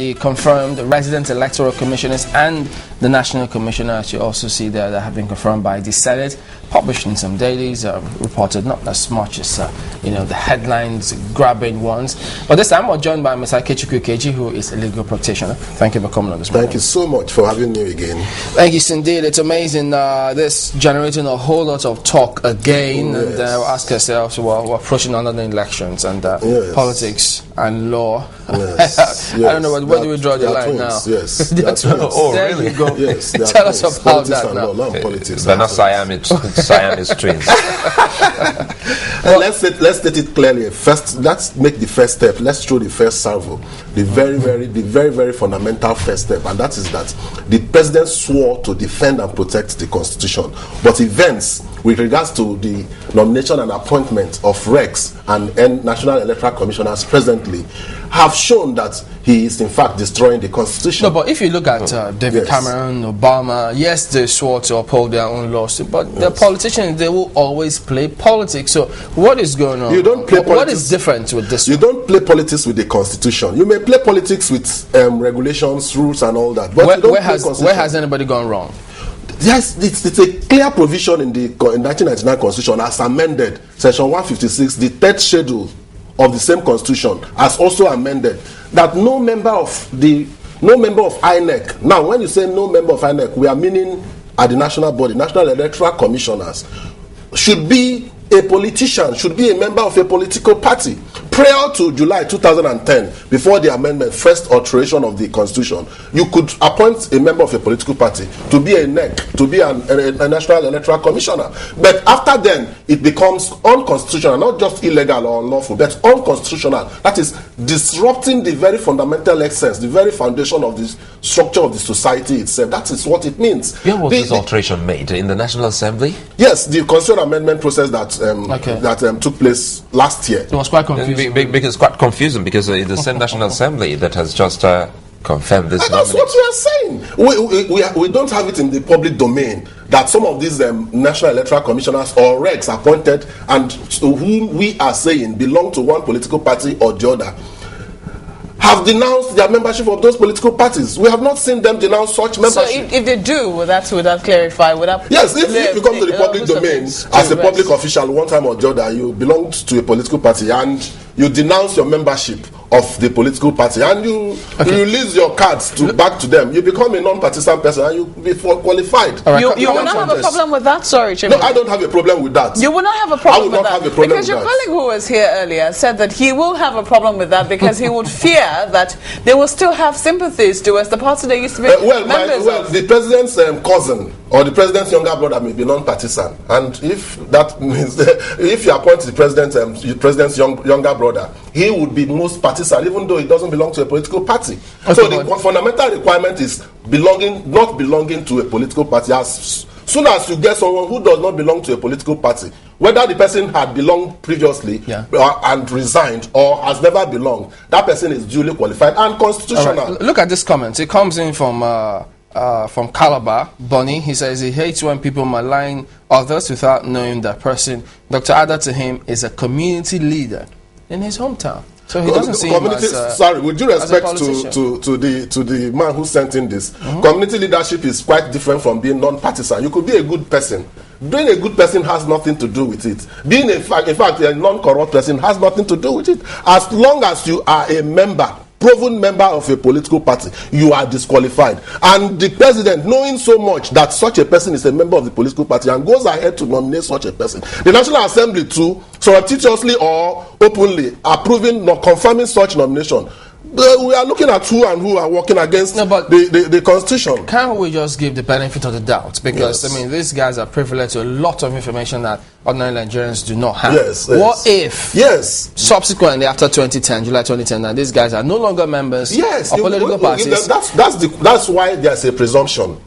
the confirmed resident electoral commissioners and the national commissioner, as you also see there, that have been confirmed by the Senate, published in some dailies, reported not as much as the headlines grabbing ones. But this time we're joined by Mr. Ikechukwu Ikeji, who is a legal practitioner. Thank you for coming on this program. Thank you so much for having me again. Thank you, indeed. It's amazing. This generating a whole lot of talk again, and we'll ask ourselves, well, we're approaching another elections and politics and law. Yes. I don't know, where do we draw the line now? Yes. There really? you go. Yes, tell us about politics that now. Not politics. They're not Siamese twins. Let's state it clearly. First, let's make the first step. Let's throw the first salvo. The very fundamental first step, and that is that the president swore to defend and protect the Constitution. But events with regards to the nomination and appointment of R.E.C and National Electoral Commissioners presently have shown that he is in fact destroying the Constitution. No, but if you look at David Cameron, Obama, yes, they swore to uphold their own laws, but the politicians, they will always play politics. So what is going on? You don't play politics. What is different with this? You don't play politics with the Constitution. You may play politics with regulations, rules, and all that. But where has anybody gone wrong? Yes, it's a clear provision in the 1999 Constitution as amended, Section 156, the third schedule of the same Constitution, as also amended, that no member of INEC. Now, when you say no member of INEC, we are meaning at the national body, National Electoral Commissioners, should be a politician, should be a member of a political party. Prior to July 2010, before the amendment, first alteration of the Constitution, you could appoint a member of a political party to be a NEC, to be a National Electoral Commissioner. But after then, it becomes unconstitutional, not just illegal or unlawful, but unconstitutional. That is disrupting the very fundamental essence, the very foundation of the structure of the society itself. That is what it means. When was this alteration made? In the National Assembly? Yes, the Constitutional Amendment process that took place last year. It was quite confusing. Because it's quite confusing, because it's the same National Assembly that has just confirmed this. And that's what we are saying. We don't have it in the public domain that some of these National Electoral Commissioners or R.E.C appointed and whom we are saying belong to one political party or the other have denounced their membership of those political parties. We have not seen them denounce such membership. So if they do, would that clarify? Yes, if you come to the public domain as a public official one time or the other, you belong to a political party and you denounce your membership of the political party and you release your cards back to them, you become a non-partisan person and you be qualified. Right, you will not have a problem with that? Sorry, Chairman. No, I don't have a problem with that. You will not have a problem with that? I will not have a problem because with your that. colleague who was here earlier said that he will have a problem with that because he would fear that they will still have sympathies towards the party they used to be members of. The president's cousin or the president's younger brother may be non-partisan, and if that means if you appoint the president's younger brother, he would be most partisan, even though he doesn't belong to a political party. Okay, so the fundamental requirement is not belonging to a political party. As soon as you get someone who does not belong to a political party, whether the person had belonged previously and resigned or has never belonged, that person is duly qualified and constitutional. Right. Look at this comment. It comes in from Calabar, Bonnie. He says he hates when people malign others without knowing that person. Dr. Ada to him is a community leader in his hometown. So he doesn't see him as sorry, with due respect to the man who sent in this, community leadership is quite different from being non-partisan. You could be a good person. Being a good person has nothing to do with it. Being in fact a non-corrupt person has nothing to do with it. As long as you are a proven member of a political party, you are disqualified. And the president, knowing so much that such a person is a member of the political party and goes ahead to nominate such a person, the National Assembly too, surreptitiously or openly approving or confirming such nomination, we are looking at who are working against the Constitution. Can't we just give the benefit of the doubt? Because, I mean, these guys are privileged to a lot of information that ordinary Nigerians do not have. What if, subsequently after 2010, July 2010, that these guys are no longer members of political parties? That's why there's a presumption.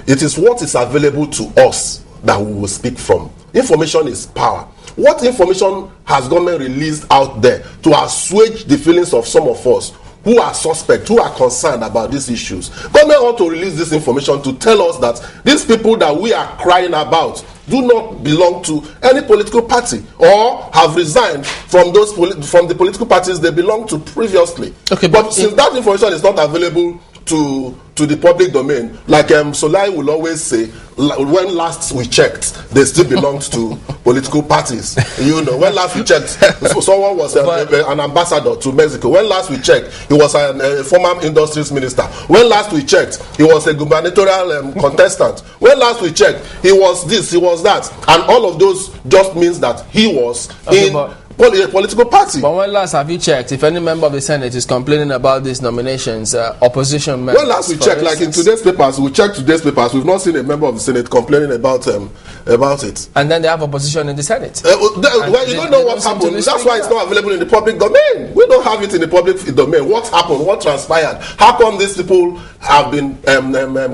It is what is available to us that we will speak from. Information is power. What information has government released out there to assuage the feelings of some of us who are suspect, who are concerned about these issues. Government ought to release this information to tell us that these people that we are crying about do not belong to any political party or have resigned from the political parties they belonged to previously. Okay, but since that information is not available to the public domain, like Solai will always say, when last we checked, they still belonged to political parties. When last we checked, someone was an ambassador to Mexico. When last we checked, he was a former industries minister. When last we checked, he was a gubernatorial contestant. When last we checked, he was this, he was that. And all of those just means that he was a political party. But when last have you checked if any member of the Senate is complaining about these nominations, opposition members? When last we checked, like in today's papers, we've not seen a member of the Senate complaining about it. And then they have opposition in the Senate. Well, you don't know what happened. That's why it's not available in the public domain. We don't have it in the public domain. What happened? What transpired? How come these people have been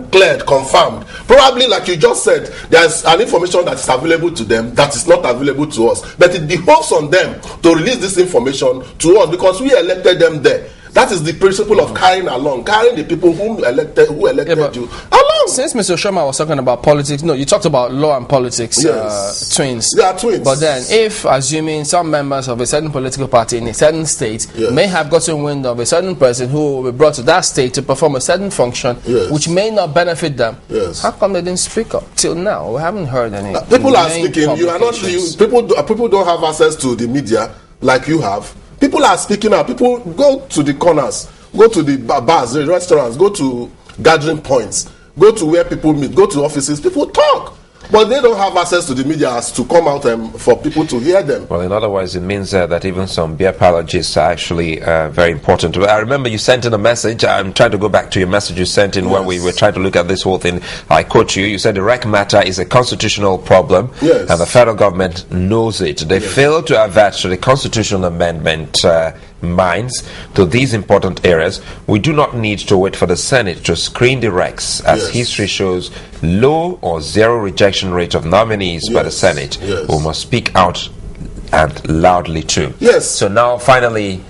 cleared, confirmed? Probably, like you just said, there's an information that is available to them that is not available to us. But it behoves on them to release this information to us because we elected them there. That is the principle of carrying the people who elected you along. Since Mr. Shoma was talking about politics, you talked about law and politics, twins. They are twins. But then, if assuming some members of a certain political party in a certain state may have gotten wind of a certain person who will be brought to that state to perform a certain function, which may not benefit them, how come they didn't speak up till now? We haven't heard any. People are speaking. You are not. People don't have access to the media like you have. People are speaking out. People go to the corners, go to the bars, the restaurants, go to gathering points, go to where people meet, go to offices. People talk. But they don't have access to the media as to come out for people to hear them. Well, in other words, it means that even some beer parlogists are actually very important. I remember you sent in a message. I'm trying to go back to your message you sent in when we were trying to look at this whole thing. I quote you. You said the R.E.C matter is a constitutional problem, and the federal government knows it. They failed to avert the constitutional amendment minds to these important areas. We do not need to wait for the Senate to screen the R.E.Cs, as history shows low or zero rejection rate of nominees by the Senate. We must speak out and loudly too. So now finally,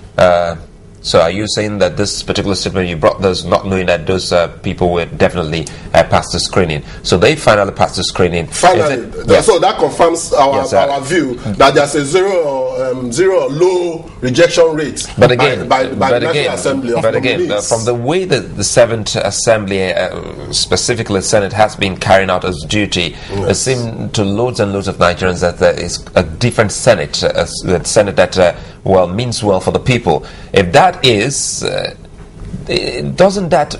so are you saying that this particular statement you brought, those not knowing that those people were definitely past the screening? So they finally passed the screening. Finally, so that confirms our view that there's a zero low rejection rate. But again, by the National Assembly of Nominees. From the way that the 7th Assembly, specifically Senate, has been carrying out its duty, it seems to loads and loads of Nigerians that there is a different Senate, a Senate that means well for the people. If that is, doesn't that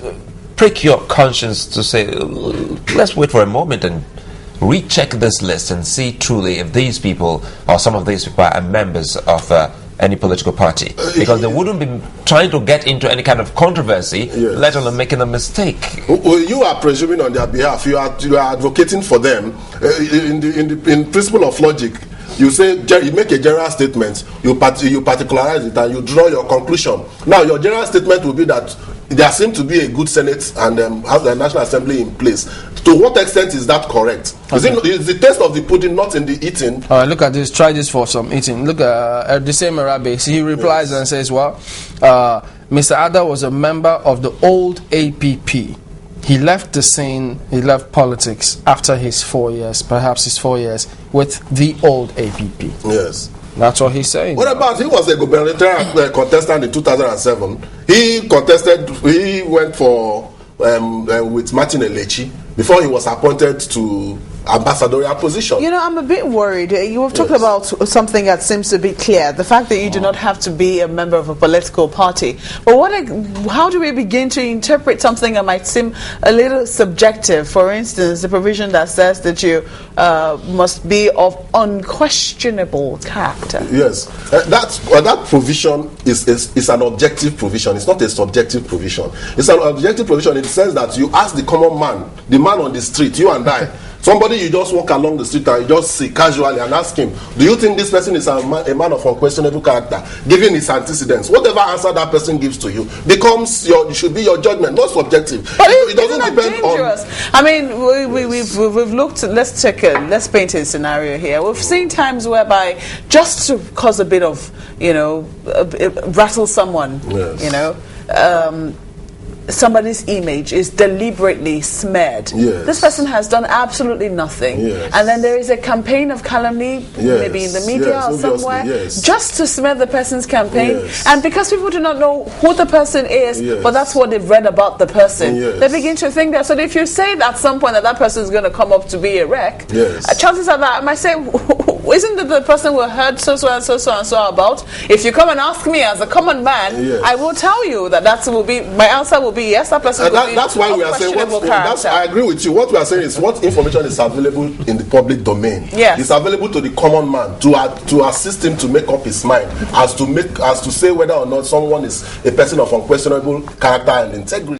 prick your conscience to say, let's wait for a moment and recheck this list and see truly if these people or some of these people are members of any political party, because they wouldn't be trying to get into any kind of controversy, let alone making a mistake. Well, you are presuming on their behalf. You are advocating for them in principle of logic. You say you make a general statement, you particularize it, and you draw your conclusion. Now, your general statement will be that there seems to be a good Senate and have the National Assembly in place. To what extent is that correct? Is the taste of the pudding not in the eating? All right, look at this. Try this for some eating. Look at the same Arabe. He replies and says, well, Mr. Ada was a member of the old APP. He left the scene, he left politics after his 4 years, perhaps his 4 years, with the old APP. Yes. That's what he's saying. What about, he was a gubernatorial contestant in 2007. He went for, with Martin Elechi, before he was appointed to ambassadorial position. I'm a bit worried. You have talked about something that seems to be clear, the fact that you do not have to be a member of a political party. But how do we begin to interpret something that might seem a little subjective? For instance, the provision that says that you must be of unquestionable character. Yes, that provision is an objective provision. It's not a subjective provision. It's an objective provision in the sense that you ask the common man, the man on the street, you and I, somebody you just walk along the street and you just see casually and ask him, do you think this person is a man of unquestionable character, given his antecedents? Whatever answer that person gives to you should be your judgment, not subjective. But it doesn't depend dangerous? I mean, we've looked. Let's paint a scenario here. We've seen times whereby just to cause a bit of rattle someone, somebody's image is deliberately smeared. Yes. This person has done absolutely nothing. Yes. And then there is a campaign of calumny, maybe in the media or somewhere, just to smear the person's campaign. Yes. And because people do not know who the person is, but that's what they've read about the person, they begin to think that. So if you say at some point that person is going to come up to be a wreck, chances are that I might say, isn't it the person we heard so and so about? If you come and ask me as a common man, I will tell you that my answer will be yes, that person will be. That's why we are saying I agree with you. What we are saying is what information is available in the public domain. Yes. It's available to the common man to assist him to make up his mind as to say whether or not someone is a person of unquestionable character and integrity.